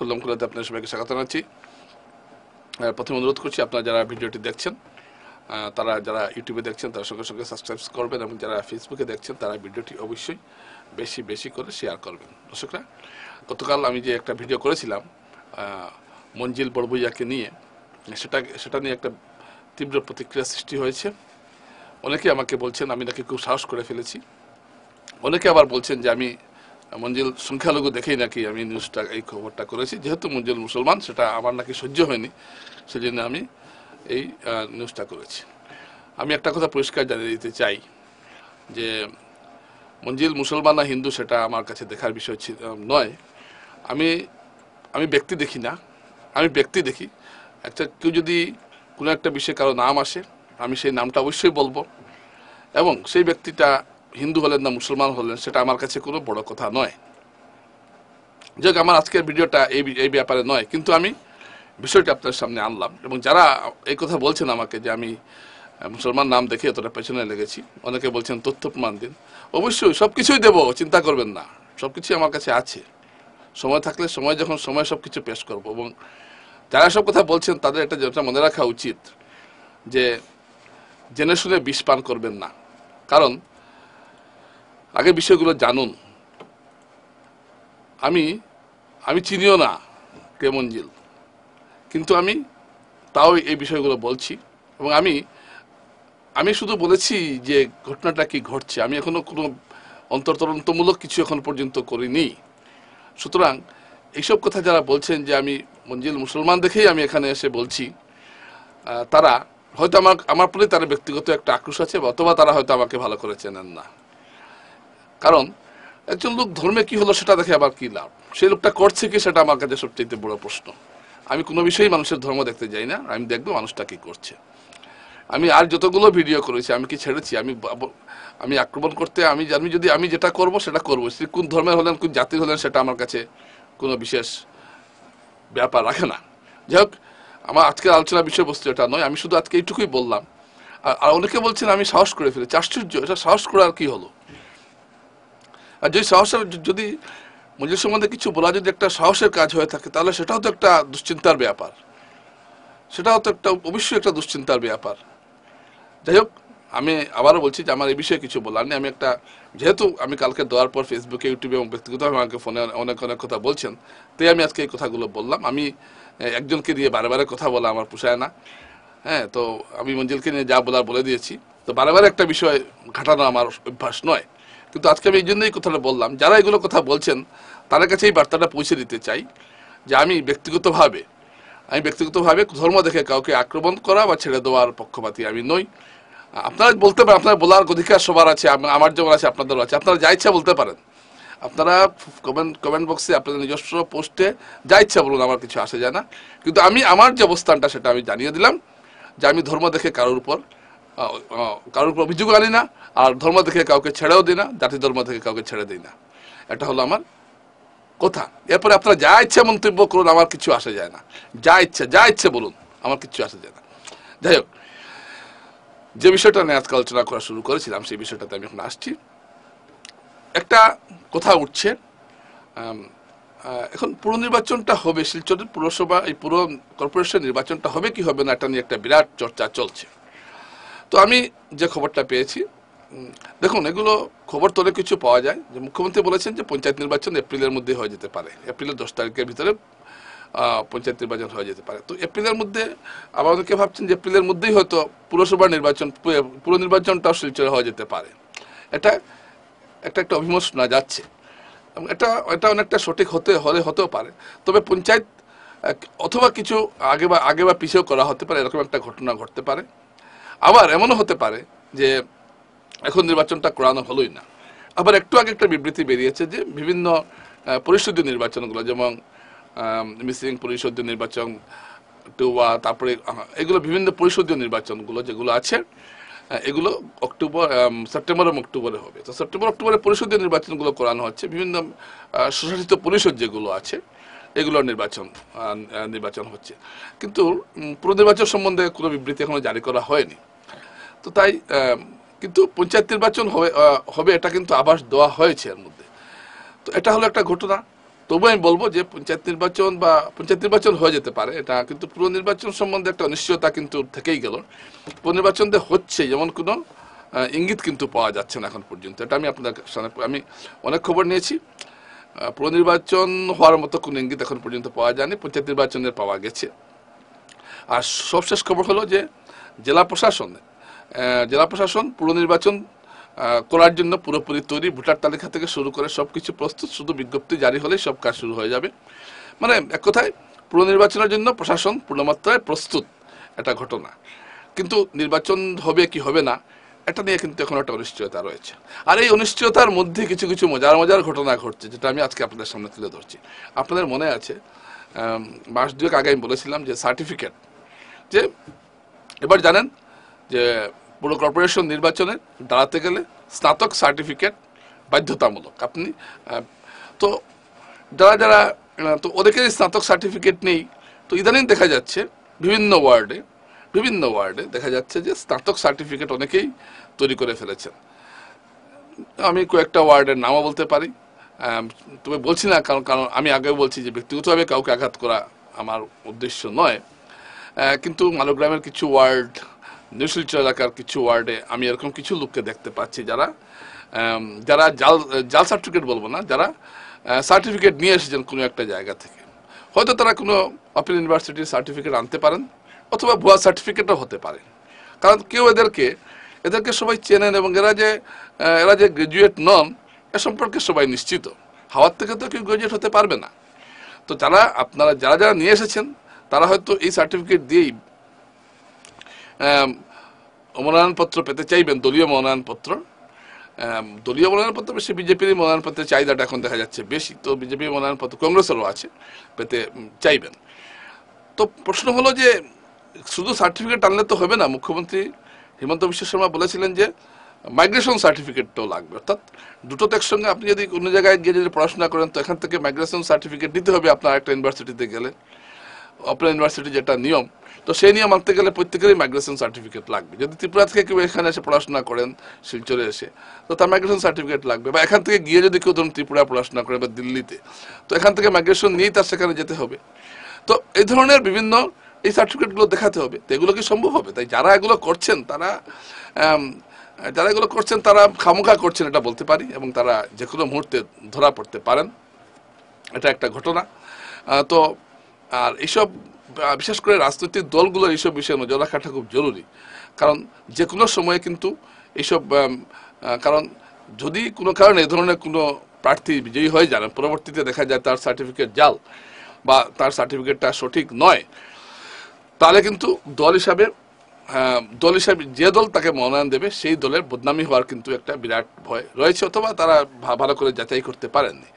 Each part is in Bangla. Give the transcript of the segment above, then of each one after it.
খুললাম খুলাতে আপনাদের সবাইকে স্বাগত জানাচ্ছি। প্রথমে অনুরোধ করছি আপনারা যারা ভিডিওটি দেখছেন তারা যারা ইউটিউবে দেখছেন তারা সঙ্গে সঙ্গে সাবস্ক্রাইব করবেন, এবং যারা ফেসবুকে দেখছেন তারা ভিডিওটি অবশ্যই বেশি বেশি করে শেয়ার করবেন। দর্শকরা, গতকাল আমি যে একটা ভিডিও করেছিলাম মঞ্জিল বড়ভূইয়াকে নিয়ে, সেটা নিয়ে একটা তীব্র প্রতিক্রিয়া সৃষ্টি হয়েছে। অনেকে আমাকে বলছেন আমি নাকি খুব সাহস করে ফেলেছি, অনেকে আবার বলছেন যে আমি মঞ্জিল সংখ্যালঘু দেখেই নাকি আমি নিউজটা এই খবরটা করেছি। যেহেতু মঞ্জিল মুসলমান, সেটা আমার নাকি সহ্য হয়নি, সেজন্য আমি এই নিউজটা করেছি। আমি একটা কথা পরিষ্কার জানিয়ে দিতে চাই যে মঞ্জিল মুসলমান না হিন্দু সেটা আমার কাছে দেখার বিষয় নয়। আমি ব্যক্তি দেখি না, আমি ব্যক্তি দেখি। কেউ যদি কোনো একটা বিষয়ে কারো নাম আসে, আমি সেই নামটা অবশ্যই বলবো, এবং সেই ব্যক্তিটা হিন্দু হলেন না মুসলমান হলেন সেটা আমার কাছে কোনো বড় কথা নয়। যাক, আমার আজকের ভিডিওটা এই ব্যাপারে নয়, কিন্তু আমি বিষয়টা আপনার সামনে আনলাম। এবং যারা এই কথা বলছেন আমাকে যে আমি মুসলমান নাম দেখে এতটা পেছনে লেগেছি, অনেকে বলছেন তথ্য প্রমাণ দিন, অবশ্যই সব কিছুই দেবো, চিন্তা করবেন না, সব কিছুই আমার কাছে আছে। সময় থাকলে যখন সময় সব কিছু পেশ করবো। এবং যারা সব কথা বলছেন তাদের যেটা মনে রাখা উচিত যে জেনে শুনে বিষ পান করবেন না, কারণ আগে বিষয়গুলো জানুন। আমি চিনিও না কে মঞ্জিল, কিন্তু আমি তাও এই বিষয়গুলো বলছি। এবং আমি শুধু বলেছি যে ঘটনাটা কি ঘটছে, আমি এখনো কোনো অন্তর্তদন্তমূলক কিছু এখন পর্যন্ত করিনি। সুতরাং এইসব কথা যারা বলছেন যে আমি মঞ্জিল মুসলমান দেখেই আমি এখানে এসে বলছি, তারা হয়তো আমার প্রতি তার ব্যক্তিগত একটা আক্রোশ আছে, অথবা তারা হয়তো আমাকে ভালো করে চেনেন না। কারণ একজন লোক ধর্মে কি হলো সেটা দেখে আবার কি লাভ, সেই লোকটা করছে কি সেটা আমার কাছে সবচেয়ে বড় প্রশ্ন। আমি কোনো বিষয়েই মানুষের ধর্ম দেখতে যাই না, আমি দেখবো মানুষটা কি করছে। আমি আর যতগুলো ভিডিও করেছি আমি কি ছেড়েছি? আমি আক্রমণ করতে আমি যেটা করব সেটা করবো। কোন ধর্মের হলেন কোন জাতির হলেন সেটা আমার কাছে কোনো বিশেষ ব্যাপার রাখে না। যাই হোক, আমার আজকের আলোচনার বিষয়বস্তু এটা নয়, আমি শুধু আজকে এইটুকুই বললাম। আর অনেকে বলছেন আমি সাহস করে ফেলেছি। আশ্চর্য, এটা সাহস করার কি হলো? আর যদি মঞ্জিল সম্বন্ধে কিছু বলা যদি একটা সাহসের কাজ হয়ে থাকে, তাহলে সেটাও তো একটা দুশ্চিন্তার ব্যাপার, সেটাও তো অবশ্যই একটা দুশ্চিন্তার ব্যাপার। যাই হোক, আমি আবারও বলছি যে আমার এই বিষয়ে কিছু বলার নেই। যেহেতু আমি কালকে দেওয়ার পর ফেসবুকে, ইউটিউবে এবং ব্যক্তিগতভাবে আমাকে ফোনে অনেক অনেক কথা বলছেন, তাই আমি আজকে এই কথাগুলো বললাম। আমি একজনকে দিয়ে বারে বারে কথা বলা আমার পোষায় না। হ্যাঁ, তো আমি মঞ্জিলকে নিয়ে যা বলার বলে দিয়েছি। তো বারে বারে একটা বিষয় ঘাটানো আমার অভ্যাস নয়, কিন্তু আজকে আমি এই জন্যই কথাটা বললাম। যারা এগুলো কথা বলছেন তাদের কাছে এই বার্তাটা পৌঁছে দিতে চাই যে আমি ব্যক্তিগতভাবে ধর্ম দেখে কাউকে আক্রমণ করা বা ছেড়ে দেওয়ার পক্ষপাতী আমি নই। আপনারা বলতে পারেন, আপনার বলার অধিকার সবার আছে, আমার যেমন আছে আপনাদেরও আছে, আপনারা যা ইচ্ছা বলতে পারেন। আপনারা কমেন্ট বক্সে আপনাদের নিজস্ব পোস্টে যা ইচ্ছা বলুন, আমার কিছু আসে যায় না। কিন্তু আমার যে অবস্থানটা সেটা আমি জানিয়ে দিলাম যে আমি ধর্ম দেখে কারোর উপর অভিযোগ আনি না, আর ধর্ম দেখে কাউকে ছেড়েও দিই না, জাতি ধর্ম থেকে কাউকে ছেড়ে দিই না। এটা হলো আমার কথা। এরপরে আপনারা যা ইচ্ছা মন্তব্য করুন, আমার কিছু আসে যায় না। যা ইচ্ছে বলুন, আমার কিছু আসে যায় না। যাই হোক, যে বিষয়টা নিয়ে আজকে আলোচনা করা শুরু করেছিলাম সেই বিষয়টাতে আমি এখন আসছি। একটা কথা উঠছে, এখন পুরো নির্বাচনটা হবে, শিলচরের পুরসভা এই পুরো কর্পোরেশন নির্বাচনটা হবে কি হবে না, এটা নিয়ে একটা বিরাট চর্চা চলছে। তো আমি যে খবরটা পেয়েছি, দেখুন, এগুলো খবর তো অনেক কিছু পাওয়া যায়। যে মুখ্যমন্ত্রী বলেছেন যে পঞ্চায়েত নির্বাচন এপ্রিলের মধ্যে হয়ে যেতে পারে, এপ্রিলের 10 তারিখের ভিতরে পঞ্চায়েত নির্বাচন হয়ে যেতে পারে। তো এপ্রিলের মধ্যে আবার অনেকে ভাবছেন যে এপ্রিলের মধ্যেই হয়তো পুরসভার নির্বাচন, পুরো নির্বাচনটাও শিলচরে হয়ে যেতে পারে। এটা একটা অভিমত শোনা যাচ্ছে, এবং এটা অনেকটা সঠিক হতেও পারে। তবে পঞ্চায়েত অথবা কিছু আগে বা পিছিয়েও করা হতে পারে, এরকম একটা ঘটনা ঘটতে পারে। আবার এমনও হতে পারে যে এখন নির্বাচনটা করানো হলোই না। আবার একটু আগে একটা বিবৃতি বেরিয়েছে যে বিভিন্ন পরিষদীয় নির্বাচনগুলো, যেমন মিসিং পরিষদীয় নির্বাচন, তারপরে এগুলো বিভিন্ন পরিষদীয় নির্বাচনগুলো যেগুলো আছে, এগুলো সেপ্টেম্বর এবং অক্টোবরে হবে। তো সেপ্টেম্বর অক্টোবরে পরিষদীয় নির্বাচনগুলো করানো হচ্ছে। বিভিন্ন স্বশাসিত পরিষদ যেগুলো আছে এগুলোর নির্বাচন হচ্ছে, কিন্তু পুরো নির্বাচন সম্বন্ধে কোনো বিবৃতি এখনো জারি করা হয়নি। তো তাই কিন্তু পঞ্চায়েত নির্বাচন হবে এটা কিন্তু আভাস দেওয়া হয়েছে এর মধ্যে। তো এটা হলো একটা ঘটনা। তবু আমি বলবো যে পঞ্চায়েত নির্বাচন হয়ে যেতে পারে এটা, কিন্তু পুরো নির্বাচন সম্বন্ধে একটা অনিশ্চয়তা কিন্তু থেকেই গেল। পুরো নির্বাচন হচ্ছে যেমন কোনো ইঙ্গিত কিন্তু পাওয়া যাচ্ছে না এখন পর্যন্ত। এটা আমি আপনাদের সামনে আমি অনেক খবর নিয়েছি, পুরো নির্বাচন হওয়ার মতো কোনো ইঙ্গিত এখন পর্যন্ত পাওয়া যায়নি, পঞ্চায়েত নির্বাচনের পাওয়া গেছে। আর সবশেষ খবর হলো যে জেলা প্রশাসন পুরো নির্বাচন করার জন্য পুরোপুরি তৈরি, ভোটার তালিকা থেকে শুরু করে সবকিছু প্রস্তুত, শুধু বিজ্ঞপ্তি জারি হলেই সব কাজ শুরু হয়ে যাবে। মানে এক কথায় পুরো নির্বাচনের জন্য প্রশাসন পূর্ণমাত্রায় প্রস্তুত, এটা ঘটনা। কিন্তু নির্বাচন হবে কি হবে না এটা নিয়ে কিন্তু এখন একটা অনিশ্চয়তা রয়েছে। আর এই অনিশ্চয়তার মধ্যে কিছু কিছু মজার ঘটনা ঘটছে, যেটা আমি আজকে আপনাদের সামনে তুলে ধরছি। আপনাদের মনে আছে মাস দুয়েক আগে আমি বলেছিলাম যে সার্টিফিকেট, যে এবার জানেন যে পুরো কর্পোরেশন নির্বাচনে দাঁড়াতে গেলে স্নাতক সার্টিফিকেট বাধ্যতামূলক। আপনি তো যারা তো ওদেরকে স্নাতক সার্টিফিকেট নেই, তো ইদানিং দেখা যাচ্ছে বিভিন্ন ওয়ার্ডে দেখা যাচ্ছে যে স্নাতক সার্টিফিকেট অনেকেই তৈরি করে ফেলেছেন। আমি কয়েকটা ওয়ার্ডের নামও বলতে পারি, তবে বলছি না কারণ আমি আগেও বলছি যে ব্যক্তিগতভাবে কাউকে আঘাত করা আমার উদ্দেশ্য নয়। কিন্তু মালোগ্রামের কিছু ওয়ার্ড, নিউশিলচর এলাকার কিছু ওয়ার্ডে আমি এরকম কিছু লোককে দেখতে পাচ্ছি যারা জাল সার্টিফিকেট বলবো না, যারা সার্টিফিকেট নিয়ে এসেছেন কোনো একটা জায়গা থেকে। হয়তো তারা কোনো ওপেন ইউনিভার্সিটির সার্টিফিকেট আনতে পারেন, অথবা ভুয়া সার্টিফিকেটও হতে পারে। কারণ কেউ এদেরকে সবাই চেনেন, এবং এরা যে গ্রাজুয়েট নন এ সম্পর্কে সবাই নিশ্চিত। হাওয়ার থেকে তো কেউ গ্রাজুয়েট হতে পারবে না। তো আপনারা যারা নিয়ে এসেছেন তারা হয়তো এই সার্টিফিকেট দিয়েই মনোনয়নপত্র পেতে চাইবেন, দলীয় মনোনয়নপত্র বেশি, বিজেপির মনোনয়নপত্রের চাহিদাটা এখন দেখা যাচ্ছে বেশি, তো বিজেপির মনোনয়নপত্র কংগ্রেসেরও আছে, পেতে চাইবেন। তো প্রশ্ন হলো যে শুধু সার্টিফিকেট আনলে তো হবে না। মুখ্যমন্ত্রী হিমন্ত বিশ্ব শর্মা বলেছিলেন যে মাইগ্রেশন সার্টিফিকেটটাও লাগবে, অর্থাৎ দুটো তো একসঙ্গে। আপনি যদি অন্য জায়গায় গিয়ে যদি পড়াশোনা করেন তো এখান থেকে মাইগ্রেশন সার্টিফিকেট নিতে হবে আপনার একটা ইউনিভার্সিটিতে গেলে, ওপেন ইউনিভার্সিটি যেটা নিয়ম। তো সেই নিয়ম মানতে গেলে প্রত্যেকেরই মাইগ্রেশন সার্টিফিকেট লাগবে। যদি ত্রিপুরা থেকে কেউ এখানে এসে পড়াশোনা করেন, শিলচরে এসে, তো তার মাইগ্রেশন সার্টিফিকেট লাগবে। বা এখান থেকে গিয়ে যদি কেউ ধরুন ত্রিপুরা পড়াশোনা করে বা দিল্লিতে, তো এখান থেকে মাইগ্রেশন নিয়েই তার সেখানে যেতে হবে। তো এই ধরনের বিভিন্ন এই সার্টিফিকেটগুলো দেখাতে হবে। তো এগুলো কি সম্ভব হবে? তাই যারা এগুলো করছেন তারা খামোখা করছেন এটা বলতে পারি, এবং তারা যে কোনো মুহূর্তে ধরা পড়তে পারেন, এটা একটা ঘটনা। তো আর এইসব বিশেষ করে রাজনৈতিক দলগুলোর এইসব বিষয়ে নজর রাখাটা খুব জরুরি। কারণ যে কোনো সময়ে কিন্তু এইসব কারণ যদি কোনো কারণে এই ধরনের কোনো প্রার্থী বিজয়ী হয়ে যান, পরবর্তীতে দেখা যায় তার সার্টিফিকেট জাল বা তার সার্টিফিকেটটা সঠিক নয়, তাহলে কিন্তু দল হিসাবে যে দল তাকে মনোনয়ন দেবে সেই দলের বদনামি হওয়ার কিন্তু একটা বিরাট ভয় রয়েছে, অথবা তারা ভালো করে যাচাই করতে পারেননি।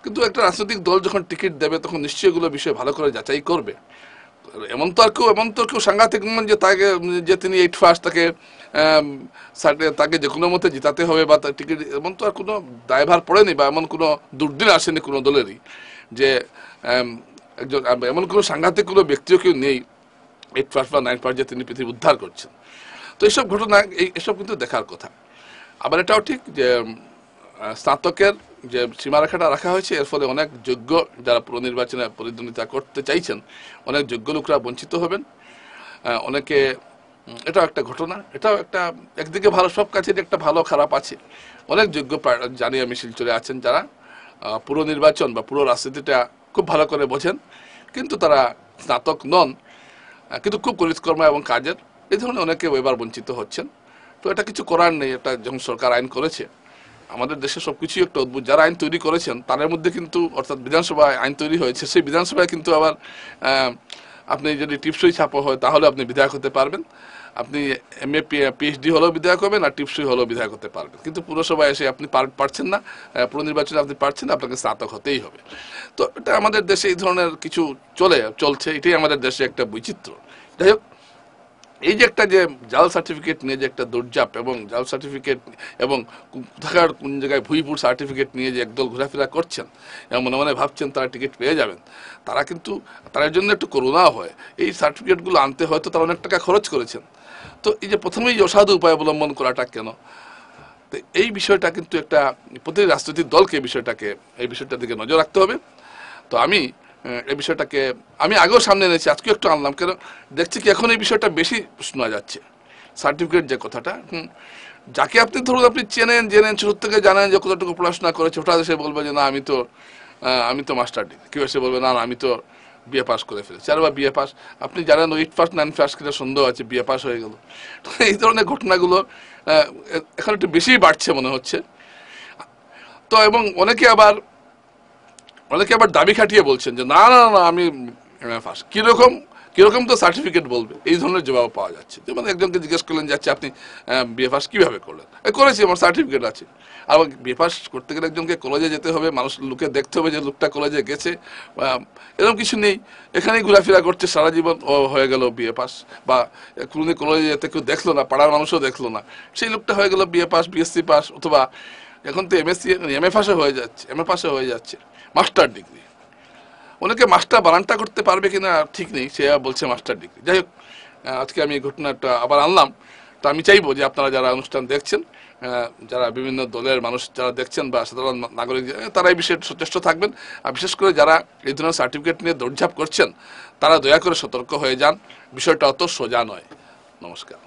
কিন্তু একটা রাজনৈতিক দল যখন টিকিট দেবে তখন নিশ্চয়ই এগুলো বিষয় ভালো করে যাচাই করবে। এমন তো আর কেউ সাংঘাতিক নন যে তিনি 8 ফার্স্ট তাকে যে কোনো মতে জিতাতে হবে বা তার টিকিট, এমন তো আর কোনো দায়ভার পড়েনি, বা এমন কোনো দুর্দিন আসেনি কোনো দলেরই যে একজন এমন কোনো সাংঘাতিক কোনো ব্যক্তিও কেউ নেই 8 ফার্স্ট বা 9 ফার্স্ট যে তিনি পৃথিবী উদ্ধার করছেন। তো এইসব ঘটনা এসব কিন্তু দেখার কথা। আবার এটাও ঠিক যে স্নাতকের যে সীমারেখাটা রাখা হয়েছে, এর ফলে অনেক যোগ্য যারা পুরো নির্বাচনে প্রতিদ্বন্দ্বিতা করতে চাইছেন, অনেক যোগ্য লোকরা বঞ্চিত হবেন। অনেকে, এটাও একটা ঘটনা, এটাও একটা একদিকে ভালো, সব কাজের একটা ভালো খারাপ আছে। অনেক যোগ্য জানি আমি শিলচরে আছেন যারা পুরো নির্বাচন বা পুরো রাজনীতিটা খুব ভালো করে বোঝেন, কিন্তু তারা স্নাতক নন, কিন্তু খুব পরিশ্রম এবং কাজের। এই ধরনের অনেকে এবার বঞ্চিত হচ্ছেন। তো এটা কিছু করার নেই, এটা যখন সরকার আইন করেছে, আমাদের দেশে সবকিছুই একটা অদ্ভুত। যারা আইন তৈরি করেছেন তাদের মধ্যে কিন্তু, অর্থাৎ বিধানসভায় আইন তৈরি হয়েছে, সেই বিধানসভায় কিন্তু আবার আপনি যদি টিপসই ছাপা হয় তাহলে আপনি বিধায়ক হতে পারবেন, আপনি MA PhD হলেও বিধায়ক হবেন, আর টিপসই হলেও বিধায়ক হতে পারবেন। কিন্তু পুরসভায় এসে আপনি পারছেন না, পুরো নির্বাচনে আপনি পারছেন না, আপনাকে স্নাতক হতেই হবে। তো এটা আমাদের দেশে এই ধরনের কিছু চলছে, এটাই আমাদের দেশে একটা বৈচিত্র্য। যাই হোক, এই যে একটা যে জাল সার্টিফিকেট নিয়ে যে একটা দৌড়ঝাঁপ, এবং জাল সার্টিফিকেট এবং কোথাকার কোন জায়গায় ভুইপুর সার্টিফিকেট নিয়ে যে একদল ঘোরাফেরা করছেন এবং মনে মনে ভাবছেন তারা টিকিট পেয়ে যাবেন, তারা কিন্তু তাদের জন্য একটু করুণাও হয়। এই সার্টিফিকেটগুলো আনতে হয়তো তারা অনেক টাকা খরচ করেছেন। তো এই যে প্রথমেই অসাধু উপায় অবলম্বন করাটা কেন? তো এই বিষয়টা কিন্তু একটা প্রতিটি রাজনৈতিক দলকে এই বিষয়টার দিকে নজর রাখতে হবে। তো আমি এই বিষয়টাকে আমি আগেও সামনে এনেছি, আজকে একটু আনলাম, কেন দেখছি কি এখন এই বিষয়টা বেশি শোনা যাচ্ছে, সার্টিফিকেট যে কথাটা। যাকে আপনি ধরুন আপনি চেনেন জেনেন ছোট থেকে জানেন যে কতটুকু পড়াশোনা করেছে, ওটা এসে বলবে যে না আমি তো মাস্টার ডিগ্রি, কেউ এসে বলবে না না আমি তো বিএ পাস করে ফেলেছি, আর বা বিএ পাস, আপনি জানেন 8 পাস 9 পাস কিনা সন্দেহ আছে, বিএ পাস হয়ে গেল। তো এই ধরনের ঘটনাগুলো এখন একটু বেশিই বাড়ছে মনে হচ্ছে। তো এবং অনেকে আবার দাবি খাটিয়ে বলছেন যে না না না আমি এমএ পাস, কিরকম কিরকম তো সার্টিফিকেট বলবে, এই ধরনের জবাব পাওয়া যাচ্ছে। যেমন একজনকে জিজ্ঞেস করলেন যাচ্ছে আপনি বিএ পাস কিভাবে করলেন, করেছি আমার সার্টিফিকেট আছে। আর বিএ পাস করতে গেলে একজনকে কলেজে যেতে হবে, লোকে দেখতে হবে যে লোকটা কলেজে গেছে, এরকম কিছু নেই, এখানেই ঘোরাফেরা করছে সারা জীবন, ও হয়ে গেল বিএ পাস। বা কোনোদিন কলেজে যেতে কেউ দেখলো না, পাড়ার মানুষও দেখলো না, সেই লোকটা হয়ে গেল বিএ পাস, বিএসসি পাস, অথবা এখন তো এমএসসি এমএ পাসে হয়ে যাচ্ছে, এমএ পাসে হয়ে যাচ্ছে, মাস্টার ডিগ্রি। অনেকে মাস্টার বানানটা করতে পারবে কিনা ঠিক নেই, সে বলছে মাস্টার ডিগ্রি। যাই হোক, আজকে আমি এই ঘটনাটা আবার আনলাম। তো আমি চাইবো যে আপনারা যারা অনুষ্ঠান দেখছেন, যারা বিভিন্ন দলের মানুষ যারা দেখছেন বা সাধারণ নাগরিক, তারা এই বিষয়ে সচেষ্ট থাকবেন। আর বিশেষ করে যারা এই ধরনের সার্টিফিকেট নিয়ে দৌড়ঝাঁপ করছেন, তারা দয়া করে সতর্ক হয়ে যান, বিষয়টা অত সোজা নয়। নমস্কার।